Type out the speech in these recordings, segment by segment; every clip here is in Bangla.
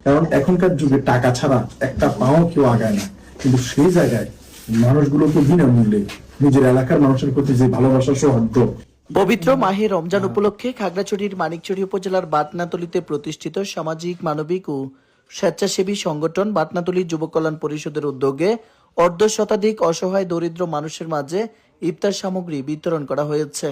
কারণ এখনকার যুগে টাকা ছাড়া একটা পাও কেউ আগায় না, কিন্তু সেই জায়গায় মানুষগুলোকে বিনামূল্যে নিজের এলাকার মানুষের প্রতি যে ভালোবাসা সৌহার্দ্য। পবিত্র মাহে রমজান উপলক্ষে খাগড়াছড়ির মানিকছড়ি উপজেলার বাটনাতলীতে প্রতিষ্ঠিত সামাজিক, মানবিক ও স্বেচ্ছাসেবী সংগঠন বাটনাতলী যুব কল্যাণ পরিষদের উদ্যোগে অর্ধশতাধিক অসহায় দরিদ্র মানুষের মাঝে ইফতার সামগ্রী বিতরণ করা হয়েছে।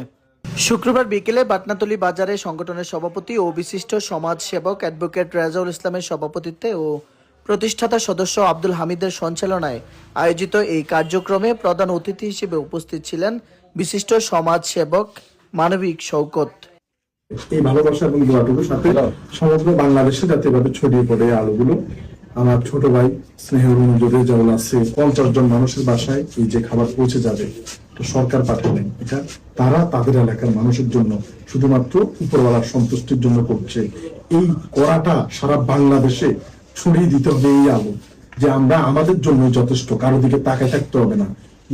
শুক্রবার বিকেলে বাটনাতলী বাজারে সংগঠনের সভাপতি ও বিশিষ্ট সমাজ সেবক অ্যাডভোকেট রেজাউল ইসলামের সভাপতিত্বে ও প্রতিষ্ঠাতা সদস্য আব্দুল হামিদের সঞ্চালনায় আয়োজিত এই কার্যক্রমে প্রধান অতিথি হিসেবে উপস্থিত ছিলেন বিশিষ্ট সমাজ সেবক মানবিক শওকত। এই ভালোবাসা এবং দোয়াটুকুর সাথে সমগ্র বাংলাদেশে যাতে এভাবে ছড়িয়ে পড়ে আলোগুলো, আমার ছোট ভাই স্নেহের নজরে যেমন আছে 50 জন মানুষের বাসায় এই যে খাবার পৌঁছে যাবে, তো সরকার পাঠালেন এটা তারা তাদের এলাকার মানুষের জন্য শুধুমাত্র উপরওয়ালার সন্তুষ্টির জন্য করছে। এই করাটা সারা বাংলাদেশে ছড়িয়ে দিতে হবে এই আলো, যে আমরা আমাদের জন্য যথেষ্ট, কারো দিকে তাকায় থাকতে হবে না।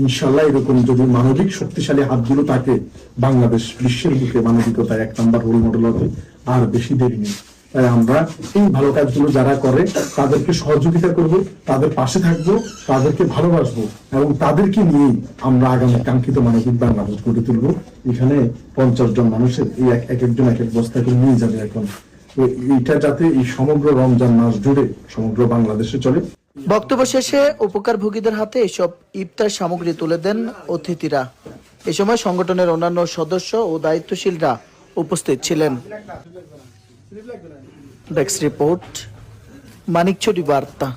ইনশাল্লাহ এরকম যদি মানবিক শক্তিশালী হাতগুলো থাকে, বাংলাদেশ বিশ্বের বুকে মানবিকতায় 1 নম্বর রোল মডেল হবে। আর বেশি দেরি নেই, তাই আমরা এই ভালো কাজগুলো যারা করে তাদেরকে সহযোগিতা করব, তাদের পাশে থাকবো, তাদেরকে ভালোবাসবো এবং তাদেরকে নিয়েই আমরা আগামী কাঙ্ক্ষিত মানবিক বাংলাদেশ গড়ে তুলবো। এখানে 50 জন মানুষের এই এক একজন এক এক বস্তা করে নিয়ে যাবে এখন। এইটা যাতে এই সমগ্র রমজান মাস জুড়ে সমগ্র বাংলাদেশে চলে। বক্তব্য শেষে উপকারভোগীদের হাতে এসব ইফতার সামগ্রী তুলে দেন অতিথিরা। এ সময় সংগঠনের অন্যান্য সদস্য ও দায়িত্বশীলরা উপস্থিত ছিলেন। ডেস্ক রিপোর্ট, মানিকছড়ি বার্তা।